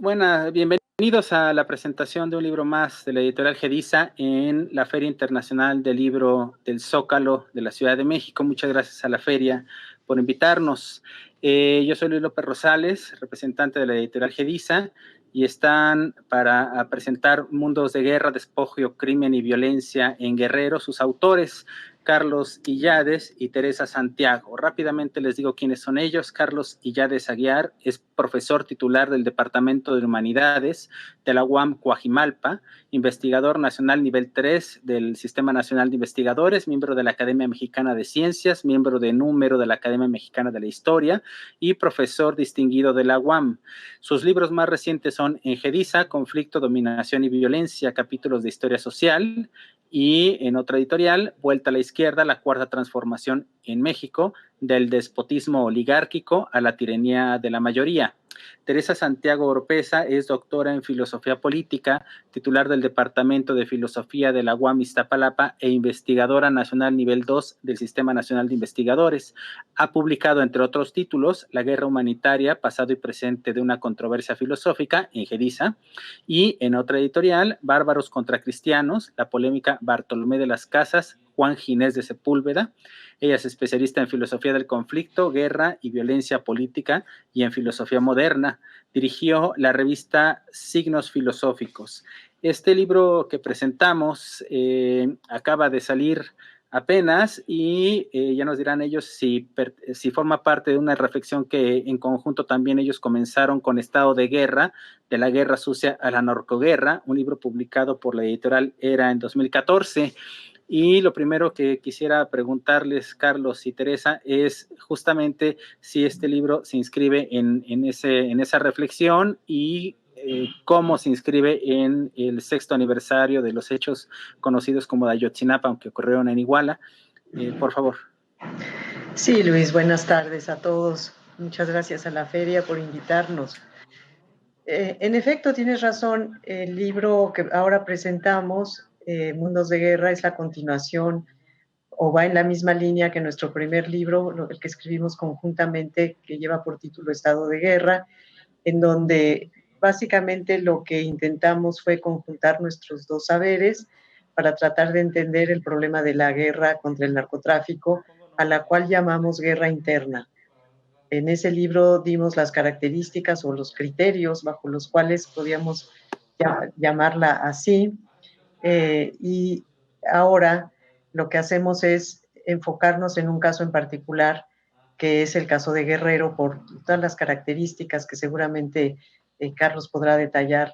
Bienvenidos a la presentación de un libro más de la editorial Gedisa en la Feria Internacional del Libro del Zócalo de la Ciudad de México. Muchas gracias a la feria por invitarnos. Yo soy Luis López Rosales, representante de la editorial Gedisa, y están para presentar Mundos de Guerra, Despojo, Crimen y Violencia en Guerrero, sus autores, Carlos Illades y Teresa Santiago. Rápidamente les digo quiénes son ellos. Carlos Illades Aguiar es profesor titular del Departamento de Humanidades de la UAM Coajimalpa, investigador nacional nivel 3 del Sistema Nacional de Investigadores, miembro de la Academia Mexicana de Ciencias, miembro de número de la Academia Mexicana de la Historia y profesor distinguido de la UAM. Sus libros más recientes son En Gedisa, Conflicto, Dominación y Violencia, capítulos de historia social, y en otra editorial, Vuelta a la Izquierda, la cuarta transformación en México, del despotismo oligárquico a la tiranía de la mayoría. Teresa Santiago Oropeza es doctora en Filosofía Política, titular del Departamento de Filosofía de la UAM Iztapalapa e investigadora nacional nivel 2 del Sistema Nacional de Investigadores. Ha publicado, entre otros títulos, La guerra humanitaria, pasado y presente de una controversia filosófica, en Gedisa, y en otra editorial, Bárbaros contra Cristianos, la polémica Bartolomé de las Casas, Juan Ginés de Sepúlveda. Ella es especialista en filosofía del conflicto, guerra y violencia política y en filosofía moderna. Dirigió la revista Signos Filosóficos. Este libro que presentamos acaba de salir apenas y ya nos dirán ellos si forma parte de una reflexión que en conjunto también ellos comenzaron con Estado de Guerra, de la guerra sucia a la narcoguerra, un libro publicado por la editorial Era en 2014. Y lo primero que quisiera preguntarles, Carlos y Teresa, es justamente si este libro se inscribe en esa reflexión y cómo se inscribe en el 6º aniversario de los hechos conocidos como de Ayotzinapa, aunque ocurrieron en Iguala. Por favor. Sí, Luis, buenas tardes a todos. Muchas gracias a la feria por invitarnos. En efecto, tienes razón, el libro que ahora presentamos, Mundos de Guerra, es la continuación o va en la misma línea que nuestro primer libro, el que escribimos conjuntamente, que lleva por título Estado de Guerra, en donde básicamente lo que intentamos fue conjuntar nuestros dos saberes para tratar de entender el problema de la guerra contra el narcotráfico, a la cual llamamos guerra interna. En ese libro dimos las características o los criterios bajo los cuales podíamos llamarla así, y ahora lo que hacemos es enfocarnos en un caso en particular, que es el caso de Guerrero, por todas las características que seguramente Carlos podrá detallar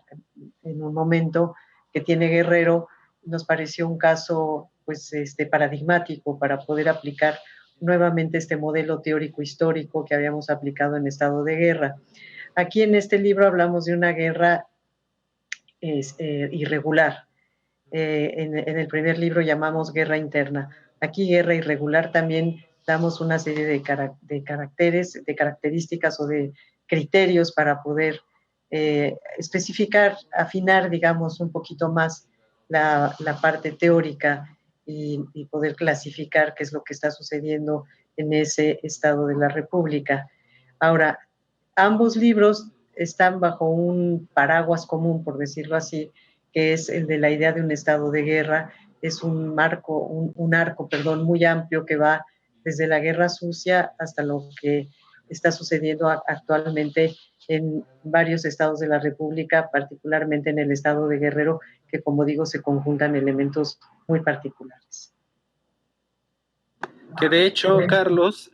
en un momento, que tiene Guerrero. Nos pareció un caso pues, paradigmático para poder aplicar nuevamente este modelo teórico histórico que habíamos aplicado en estado de guerra. Aquí en este libro hablamos de una guerra irregular. En el primer libro llamamos guerra interna. Aquí guerra irregular también damos una serie de caracteres, de características o de criterios para poder especificar, afinar, digamos, un poquito más la parte teórica y poder clasificar qué es lo que está sucediendo en ese estado de la República. Ahora, ambos libros están bajo un paraguas común, por decirlo así, que es el de la idea de un estado de guerra. Es un arco muy amplio que va desde la guerra sucia hasta lo que está sucediendo actualmente en varios estados de la República, particularmente en el estado de Guerrero, que como digo, se conjuntan elementos muy particulares. Que de hecho, Carlos,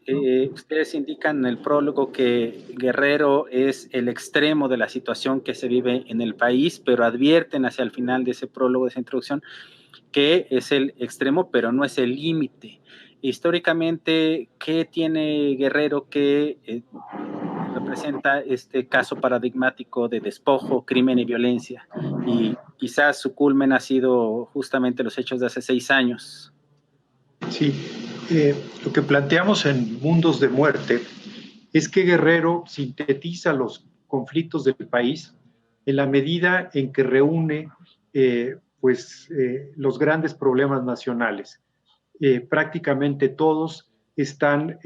ustedes indican en el prólogo que Guerrero es el extremo de la situación que se vive en el país, pero advierten hacia el final de ese prólogo, de esa introducción, que es el extremo, pero no es el límite. Históricamente, ¿qué tiene Guerrero que representa este caso paradigmático de despojo, crimen y violencia? Y quizás su culmen ha sido justamente los hechos de hace 6 años. Sí, lo que planteamos en Mundos de Muerte es que Guerrero sintetiza los conflictos del país en la medida en que reúne los grandes problemas nacionales. Prácticamente todos están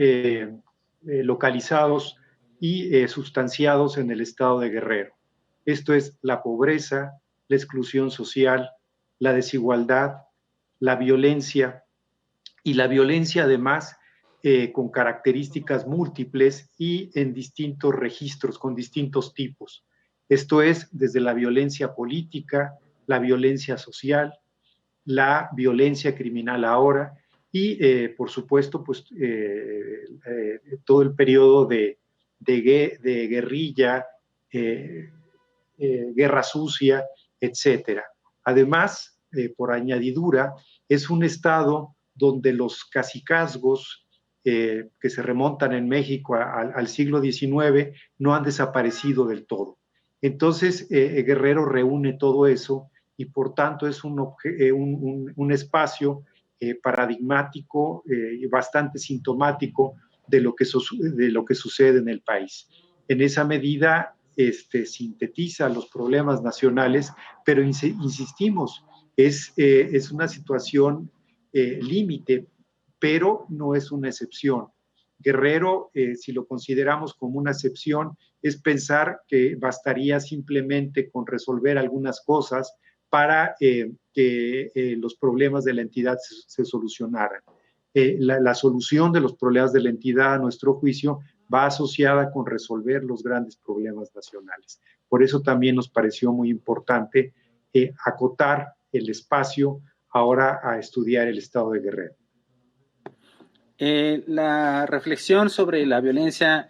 localizados y sustanciados en el estado de Guerrero. Esto es la pobreza, la exclusión social, la desigualdad, la violencia, y la violencia además con características múltiples y en distintos registros, con distintos tipos. Esto es desde la violencia política, la violencia social, la violencia criminal ahora y, por supuesto, pues, todo el periodo de guerrilla, guerra sucia, etcétera. Además, por añadidura, es un estado donde los cacicazgos que se remontan en México al siglo XIX no han desaparecido del todo. Entonces, Guerrero reúne todo eso y por tanto es un espacio paradigmático y bastante sintomático de lo que sucede en el país. En esa medida, sintetiza los problemas nacionales, pero insistimos, es una situación límite, pero no es una excepción. Guerrero, si lo consideramos como una excepción, es pensar que bastaría simplemente con resolver algunas cosas para que los problemas de la entidad se solucionaran. La solución de los problemas de la entidad, a nuestro juicio, va asociada con resolver los grandes problemas nacionales. Por eso también nos pareció muy importante acotar el espacio ahora a estudiar el estado de Guerrero. La reflexión sobre la violencia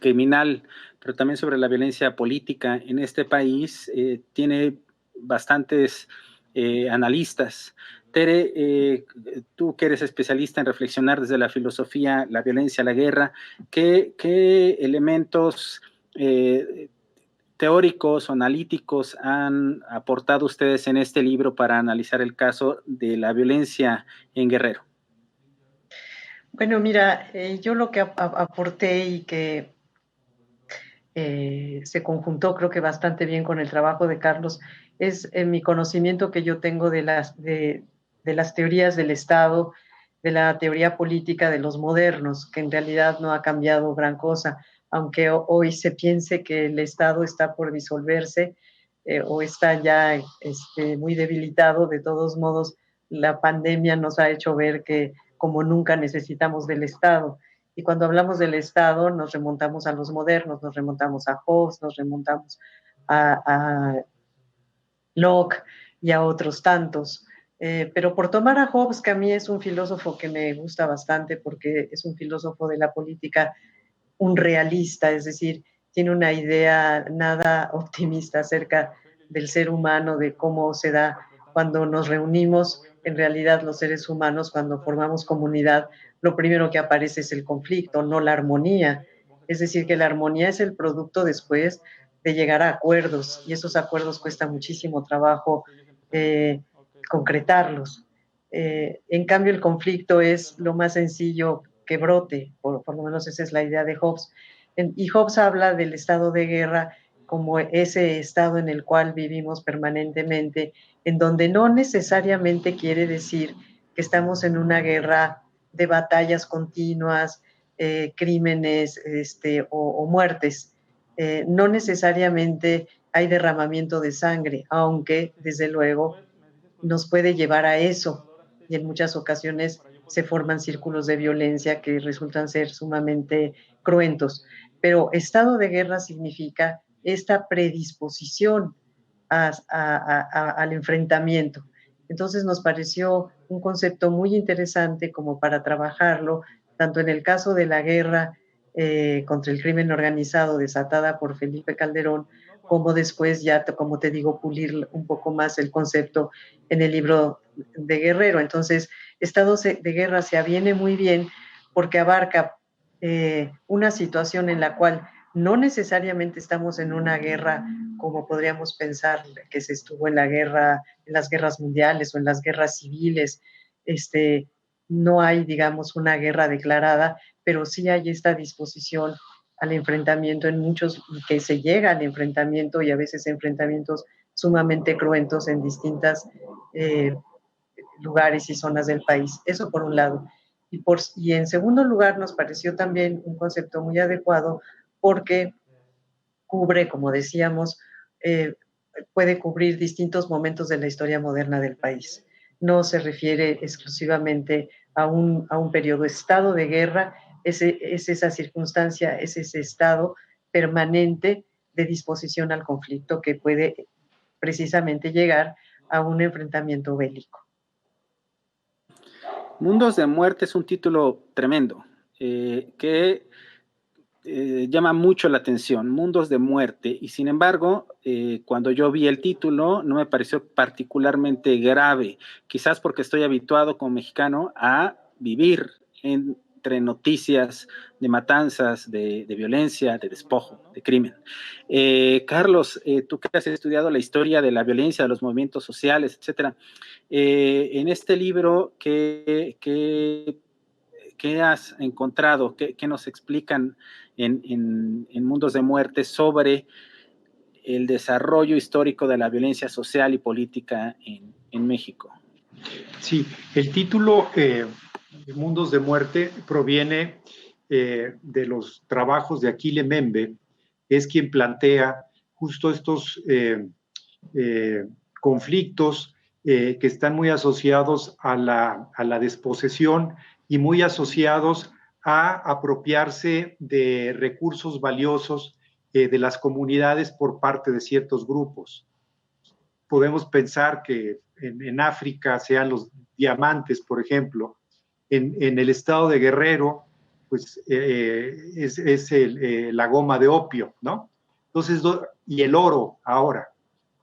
criminal, pero también sobre la violencia política en este país, tiene bastantes analistas. Tere, tú que eres especialista en reflexionar desde la filosofía, la violencia, la guerra, ¿qué elementos teóricos o analíticos han aportado ustedes en este libro para analizar el caso de la violencia en Guerrero? Bueno, mira, yo lo que aporté y que se conjuntó creo que bastante bien con el trabajo de Carlos es mi conocimiento que yo tengo de las teorías del Estado, de la teoría política de los modernos, que en realidad no ha cambiado gran cosa, aunque hoy se piense que el Estado está por disolverse o está ya muy debilitado. De todos modos, la pandemia nos ha hecho ver que como nunca necesitamos del Estado. Y cuando hablamos del Estado, nos remontamos a los modernos, nos remontamos a Hobbes, nos remontamos a Locke y a otros tantos. Pero por tomar a Hobbes, que a mí es un filósofo que me gusta bastante porque es un filósofo de la política, un realista, es decir, tiene una idea nada optimista acerca del ser humano, de cómo se da cuando nos reunimos. En realidad, los seres humanos, cuando formamos comunidad, lo primero que aparece es el conflicto, no la armonía. Es decir, que la armonía es el producto después de llegar a acuerdos, y esos acuerdos cuesta muchísimo trabajo concretarlos. En cambio, el conflicto es lo más sencillo que brote, por lo menos esa es la idea de Hobbes. Y Hobbes habla del estado de guerra como ese estado en el cual vivimos permanentemente, en donde no necesariamente quiere decir que estamos en una guerra de batallas continuas, crímenes o muertes. No necesariamente hay derramamiento de sangre, aunque desde luego nos puede llevar a eso, y en muchas ocasiones se forman círculos de violencia que resultan ser sumamente cruentos. Pero estado de guerra significa esta predisposición al enfrentamiento. Entonces nos pareció un concepto muy interesante como para trabajarlo, tanto en el caso de la guerra contra el crimen organizado desatada por Felipe Calderón, como después ya, como te digo, pulir un poco más el concepto en el libro de Guerrero. Entonces, estado de guerra se aviene muy bien porque abarca una situación en la cual no necesariamente estamos en una guerra como podríamos pensar que se estuvo en las guerras mundiales o en las guerras civiles. No hay, digamos, una guerra declarada, pero sí hay esta disposición al enfrentamiento en muchos, que se llega al enfrentamiento y a veces enfrentamientos sumamente cruentos en distintas lugares y zonas del país. Eso por un lado. Y en segundo lugar, nos pareció también un concepto muy adecuado porque cubre, como decíamos, puede cubrir distintos momentos de la historia moderna del país. No se refiere exclusivamente a un periodo estado de guerra, es esa circunstancia, es ese estado permanente de disposición al conflicto que puede precisamente llegar a un enfrentamiento bélico. Mundos de Muerte es un título tremendo, que llama mucho la atención, Mundos de Muerte, y sin embargo, cuando yo vi el título no me pareció particularmente grave, quizás porque estoy habituado como mexicano a vivir entre noticias de matanzas, de violencia, de despojo, de crimen. Carlos, tú que has estudiado la historia de la violencia, de los movimientos sociales, etcétera, en este libro, ¿qué has encontrado? ¿Qué nos explican en Mundos de Muerte sobre el desarrollo histórico de la violencia social y política en México? Sí, el título Mundos de Muerte proviene de los trabajos de Achille Mbembe, es quien plantea justo estos conflictos que están muy asociados a la desposesión y muy asociados a apropiarse de recursos valiosos de las comunidades por parte de ciertos grupos. Podemos pensar que en África sean los diamantes, por ejemplo. En el estado de Guerrero, pues es la goma de opio, ¿no? Entonces, y el oro ahora,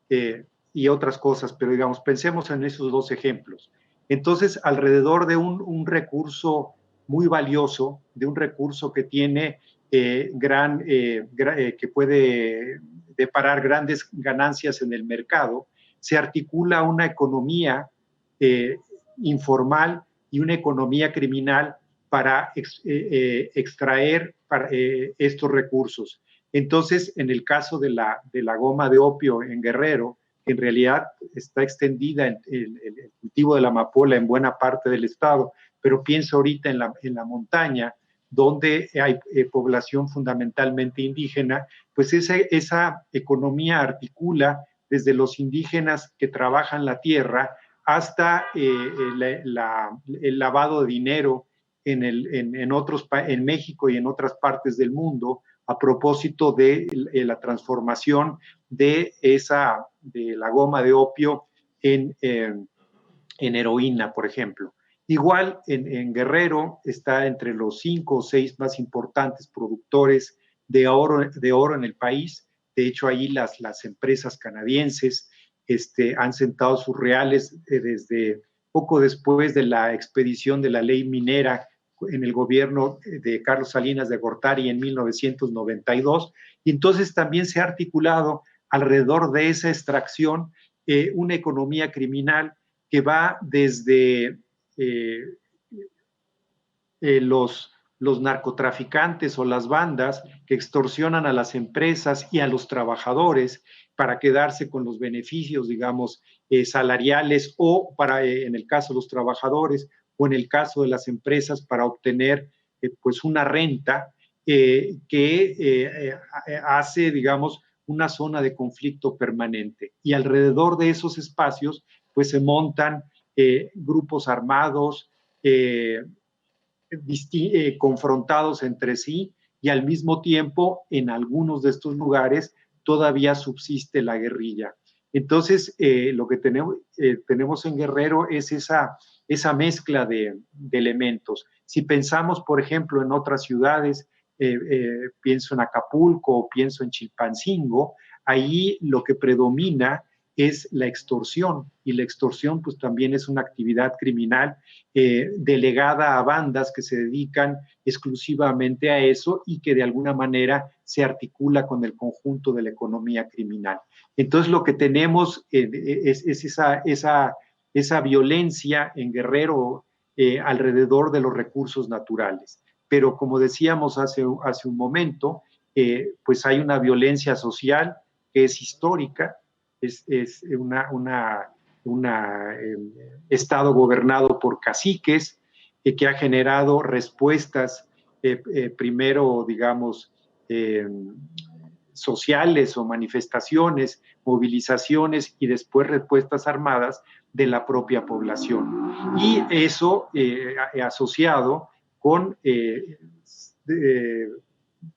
y otras cosas, pero digamos, pensemos en esos dos ejemplos. Entonces, alrededor de un recurso muy valioso, de un recurso que tiene que puede deparar grandes ganancias en el mercado, se articula una economía informal y una economía criminal para extraer estos recursos. Entonces, en el caso de la goma de opio en Guerrero, que en realidad está extendida el cultivo de la amapola en buena parte del estado, pero pienso ahorita en la montaña, donde hay población fundamentalmente indígena, pues esa economía articula desde los indígenas que trabajan la tierra hasta el lavado de dinero en México y en otras partes del mundo a propósito de la transformación de la goma de opio en heroína, por ejemplo. Igual en Guerrero está entre los 5 o 6 más importantes productores de oro en el país. De hecho, ahí las empresas canadienses han sentado sus reales desde poco después de la expedición de la ley minera en el gobierno de Carlos Salinas de Gortari en 1992. Y entonces también se ha articulado alrededor de esa extracción una economía criminal que va desde los narcotraficantes o las bandas que extorsionan a las empresas y a los trabajadores para quedarse con los beneficios, digamos, salariales o en el caso de los trabajadores o en el caso de las empresas para obtener pues una renta que hace, digamos, una zona de conflicto permanente. Y alrededor de esos espacios pues se montan grupos armados, confrontados entre sí, y al mismo tiempo en algunos de estos lugares todavía subsiste la guerrilla. Entonces, lo que tenemos en Guerrero es esa mezcla de elementos. Si pensamos, por ejemplo, en otras ciudades, pienso en Acapulco o pienso en Chilpancingo, ahí lo que predomina es la extorsión, y la extorsión pues también es una actividad criminal delegada a bandas que se dedican exclusivamente a eso y que de alguna manera se articula con el conjunto de la economía criminal. Entonces lo que tenemos es esa violencia en Guerrero alrededor de los recursos naturales. Pero como decíamos hace un momento, pues hay una violencia social que es histórica, es un estado gobernado por caciques que ha generado respuestas primero, digamos, sociales o manifestaciones, movilizaciones y después respuestas armadas de la propia población. Y eso asociado con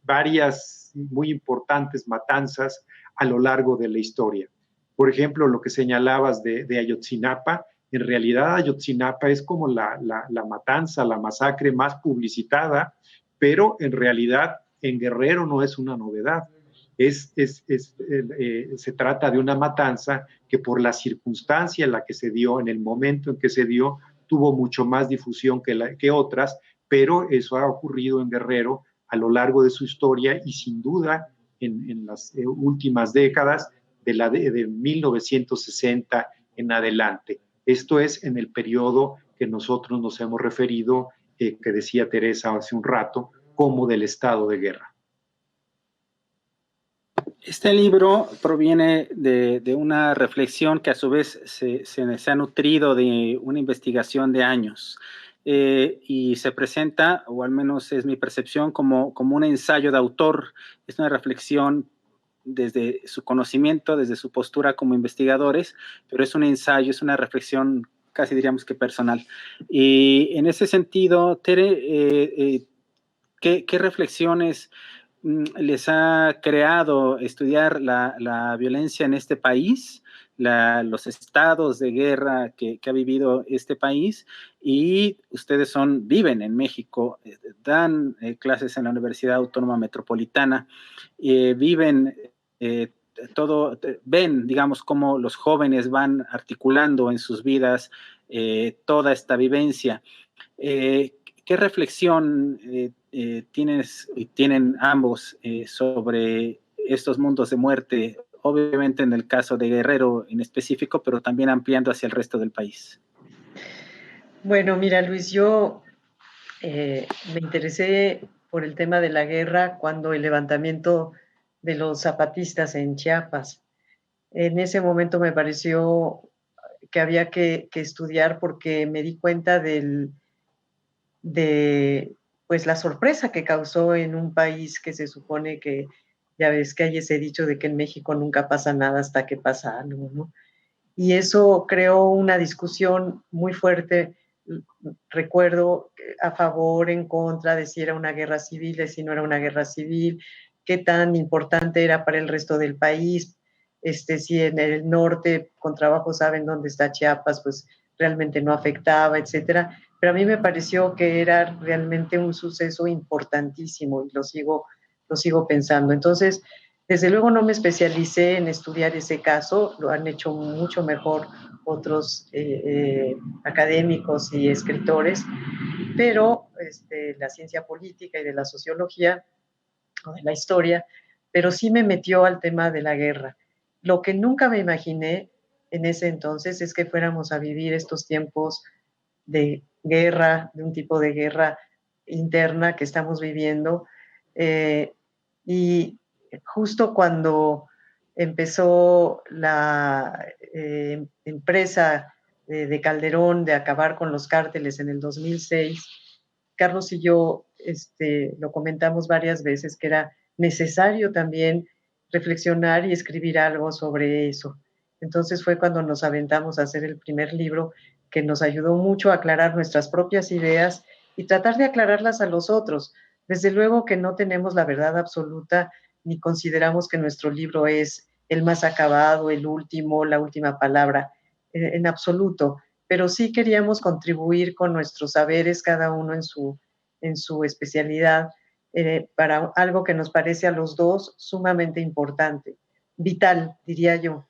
varias muy importantes matanzas a lo largo de la historia. Por ejemplo, lo que señalabas de Ayotzinapa, en realidad Ayotzinapa es como la matanza, la masacre más publicitada, pero en realidad en Guerrero no es una novedad. Se trata de una matanza que por la circunstancia en la que se dio, en el momento en que se dio, tuvo mucho más difusión que otras, pero eso ha ocurrido en Guerrero a lo largo de su historia y sin duda en las últimas décadas de 1960 en adelante. Esto es en el periodo que nosotros nos hemos referido, que decía Teresa hace un rato, como del estado de guerra. Este libro proviene de una reflexión que a su vez se ha nutrido de una investigación de años y se presenta, o al menos es mi percepción, como un ensayo de autor. Es una reflexión desde su conocimiento, desde su postura como investigadores, pero es un ensayo, es una reflexión casi diríamos que personal. Y en ese sentido, Tere, ¿qué reflexiones les ha creado estudiar la violencia en este país, los estados de guerra que ha vivido este país? Y ustedes viven en México, dan clases en la Universidad Autónoma Metropolitana, viven ven, digamos, cómo los jóvenes van articulando en sus vidas toda esta vivencia. ¿Qué reflexión tienen ambos sobre estos mundos de muerte? Obviamente en el caso de Guerrero en específico, pero también ampliando hacia el resto del país. Bueno, mira, Luis, yo me interesé por el tema de la guerra cuando el levantamiento de los zapatistas en Chiapas. En ese momento me pareció que había que estudiar porque me di cuenta pues la sorpresa que causó en un país que se supone que, ya ves que hay ese dicho de que en México nunca pasa nada hasta que pasa algo, ¿no? Y eso creó una discusión muy fuerte, recuerdo, a favor, en contra, de si era una guerra civil, de si no era una guerra civil, qué tan importante era para el resto del país, si en el norte con trabajo saben dónde está Chiapas, pues realmente no afectaba, etcétera. Pero a mí me pareció que era realmente un suceso importantísimo y lo sigo pensando. Entonces, desde luego no me especialicé en estudiar ese caso, lo han hecho mucho mejor otros académicos y escritores, pero la ciencia política y de la sociología o de la historia, pero sí me metió al tema de la guerra. Lo que nunca me imaginé en ese entonces es que fuéramos a vivir estos tiempos de guerra, de un tipo de guerra interna que estamos viviendo. Y justo cuando empezó la empresa de Calderón de acabar con los cárteles en el 2006, Carlos y yo lo comentamos varias veces que era necesario también reflexionar y escribir algo sobre eso. Entonces fue cuando nos aventamos a hacer el primer libro, que nos ayudó mucho a aclarar nuestras propias ideas y tratar de aclararlas a los otros. Desde luego que no tenemos la verdad absoluta ni consideramos que nuestro libro es el más acabado, el último, la última palabra, en absoluto, pero sí queríamos contribuir con nuestros saberes, cada uno en su especialidad, para algo que nos parece a los dos sumamente importante, vital, diría yo.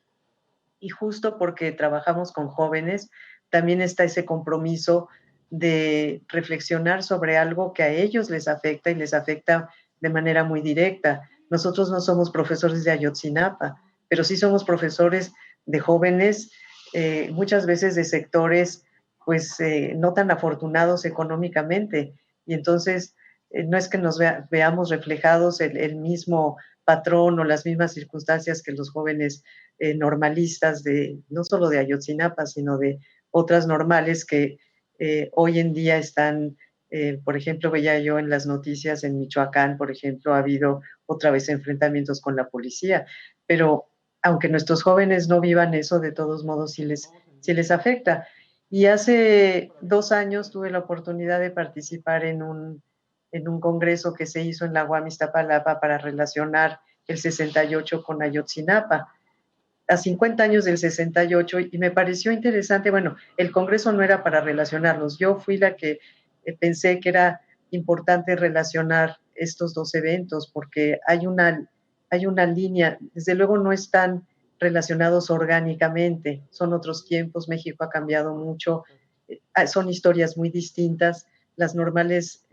Y justo porque trabajamos con jóvenes, también está ese compromiso de reflexionar sobre algo que a ellos les afecta y les afecta de manera muy directa. Nosotros no somos profesores de Ayotzinapa, pero sí somos profesores de jóvenes, muchas veces de sectores pues no tan afortunados económicamente. Y entonces no es que nos veamos reflejados el mismo patrón o las mismas circunstancias que los jóvenes normalistas no solo de Ayotzinapa, sino de otras normales que hoy en día están Por ejemplo, veía yo en las noticias en Michoacán, por ejemplo, ha habido otra vez enfrentamientos con la policía, pero aunque nuestros jóvenes no vivan eso, de todos modos sí les afecta. Y hace 2 años tuve la oportunidad de participar en un congreso que se hizo en la UAM Iztapalapa para relacionar el 68 con Ayotzinapa, a 50 años del 68, y me pareció interesante. Bueno, el congreso no era para relacionarlos, yo fui la que pensé que era importante relacionar estos dos eventos porque hay una línea, desde luego no están relacionados orgánicamente, son otros tiempos, México ha cambiado mucho, son historias muy distintas, las normales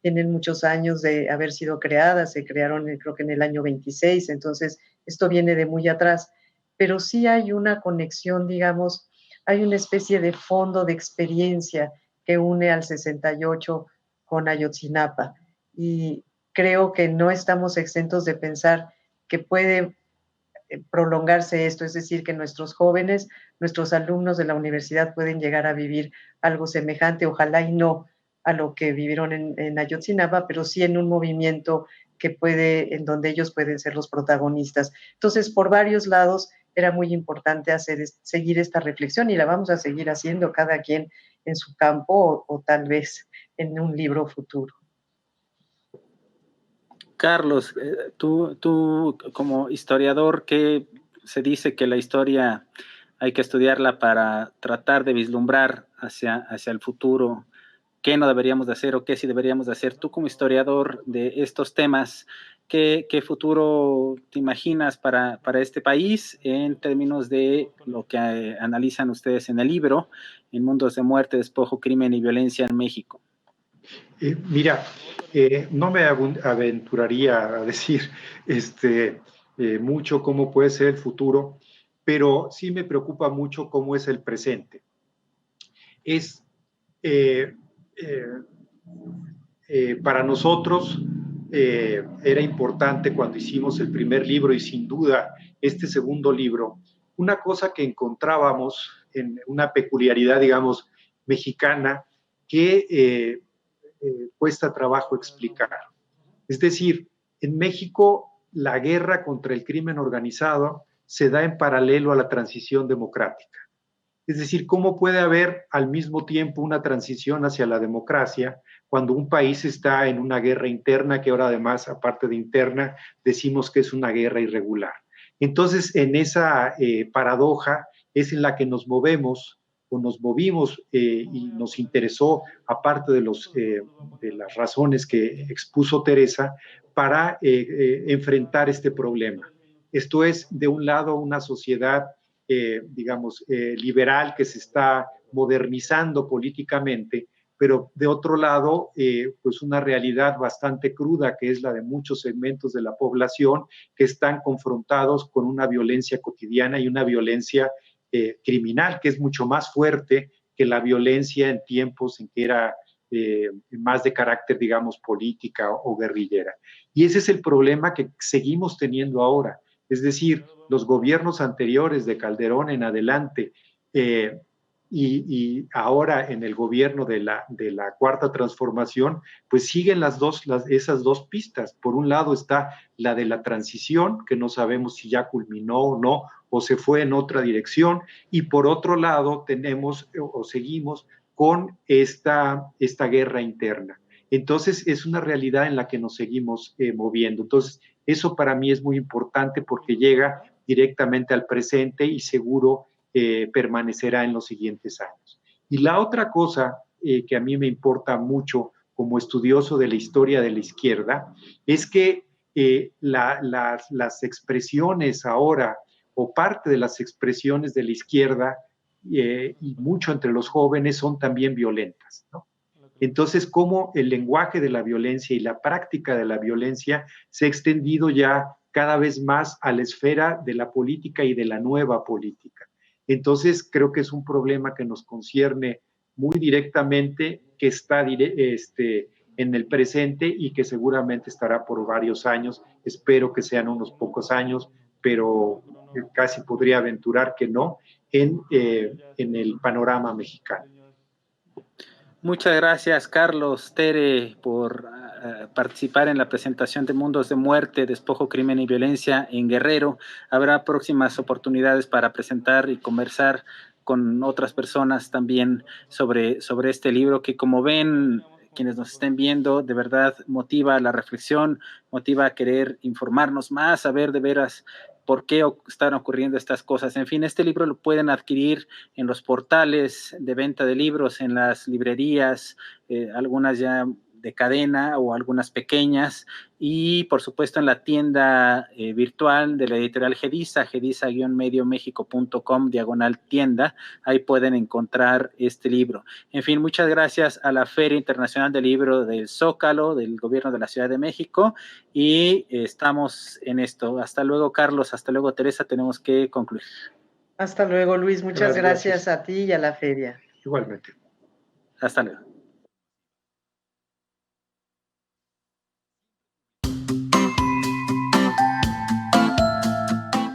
tienen muchos años de haber sido creadas, se crearon creo que en el año 26, entonces esto viene de muy atrás, pero sí hay una conexión, digamos, hay una especie de fondo de experiencia que une al 68 con Ayotzinapa, y creo que no estamos exentos de pensar que puede prolongarse esto, es decir, que nuestros jóvenes, nuestros alumnos de la universidad pueden llegar a vivir algo semejante, ojalá y no a lo que vivieron en Ayotzinapa, pero sí en un movimiento en donde ellos pueden ser los protagonistas. Entonces, por varios lados era muy importante seguir esta reflexión, y la vamos a seguir haciendo cada quien en su campo o tal vez en un libro futuro. Carlos, tú como historiador, ¿qué se dice que la historia hay que estudiarla para tratar de vislumbrar hacia el futuro? ¿Qué no deberíamos de hacer o qué sí deberíamos de hacer? Tú como historiador de estos temas, ¿qué futuro te imaginas para este país en términos de lo que analizan ustedes en el libro, en Mundos de Muerte, Despojo, Crimen y Violencia en México? Mira, no me aventuraría a decir mucho cómo puede ser el futuro, pero sí me preocupa mucho cómo es el presente. Eh, eh, para nosotros era importante cuando hicimos el primer libro y sin duda este segundo libro, una cosa que encontrábamos en una peculiaridad, digamos, mexicana que cuesta trabajo explicar. Es decir, en México la guerra contra el crimen organizado se da en paralelo a la transición democrática. Es decir, ¿cómo puede haber al mismo tiempo una transición hacia la democracia cuando un país está en una guerra interna que ahora además, aparte de interna, decimos que es una guerra irregular? Entonces, en esa paradoja es en la que nos movemos o nos movimos y nos interesó, aparte de las razones que expuso Teresa, para enfrentar este problema. Esto es, de un lado, una sociedad liberal que se está modernizando políticamente, pero de otro lado, pues una realidad bastante cruda, que es la de muchos segmentos de la población que están confrontados con una violencia cotidiana y una violencia criminal, que es mucho más fuerte que la violencia en tiempos en que era más de carácter, digamos, política o guerrillera. Y ese es el problema que seguimos teniendo ahora. Es decir, los gobiernos anteriores de Calderón en adelante y ahora en el gobierno de la Cuarta Transformación, pues siguen esas dos pistas. Por un lado está la de la transición, que no sabemos si ya culminó o no, o se fue en otra dirección, y por otro lado tenemos o seguimos con esta guerra interna. Entonces es una realidad en la que nos seguimos moviendo. Entonces eso para mí es muy importante porque llega directamente al presente y seguro permanecerá en los siguientes años. Y la otra cosa que a mí me importa mucho como estudioso de la historia de la izquierda es que las expresiones ahora o parte de las expresiones de la izquierda y mucho entre los jóvenes son también violentas, ¿no? Entonces, cómo el lenguaje de la violencia y la práctica de la violencia se ha extendido ya cada vez más a la esfera de la política y de la nueva política. Entonces, creo que es un problema que nos concierne muy directamente, que está en el presente y que seguramente estará por varios años. Espero que sean unos pocos años, pero casi podría aventurar que no, en el panorama mexicano. Muchas gracias, Carlos, Tere, por participar en la presentación de Mundos de Muerte, Despojo, Crimen y Violencia en Guerrero. Habrá próximas oportunidades para presentar y conversar con otras personas también sobre este libro que, como ven, quienes nos estén viendo, de verdad motiva la reflexión, motiva a querer informarnos más, a ver de veras por qué están ocurriendo estas cosas. En fin, este libro lo pueden adquirir en los portales de venta de libros, en las librerías, algunas ya de cadena o algunas pequeñas, y por supuesto en la tienda virtual de la editorial Gedisa, gedisa-mediomexico.com/tienda, ahí pueden encontrar este libro. En fin, muchas gracias a la Feria Internacional del Libro del Zócalo, del Gobierno de la Ciudad de México, y estamos en esto. Hasta luego, Carlos, hasta luego, Teresa, tenemos que concluir. Hasta luego, Luis, muchas gracias a ti y a la feria. Igualmente. Hasta luego.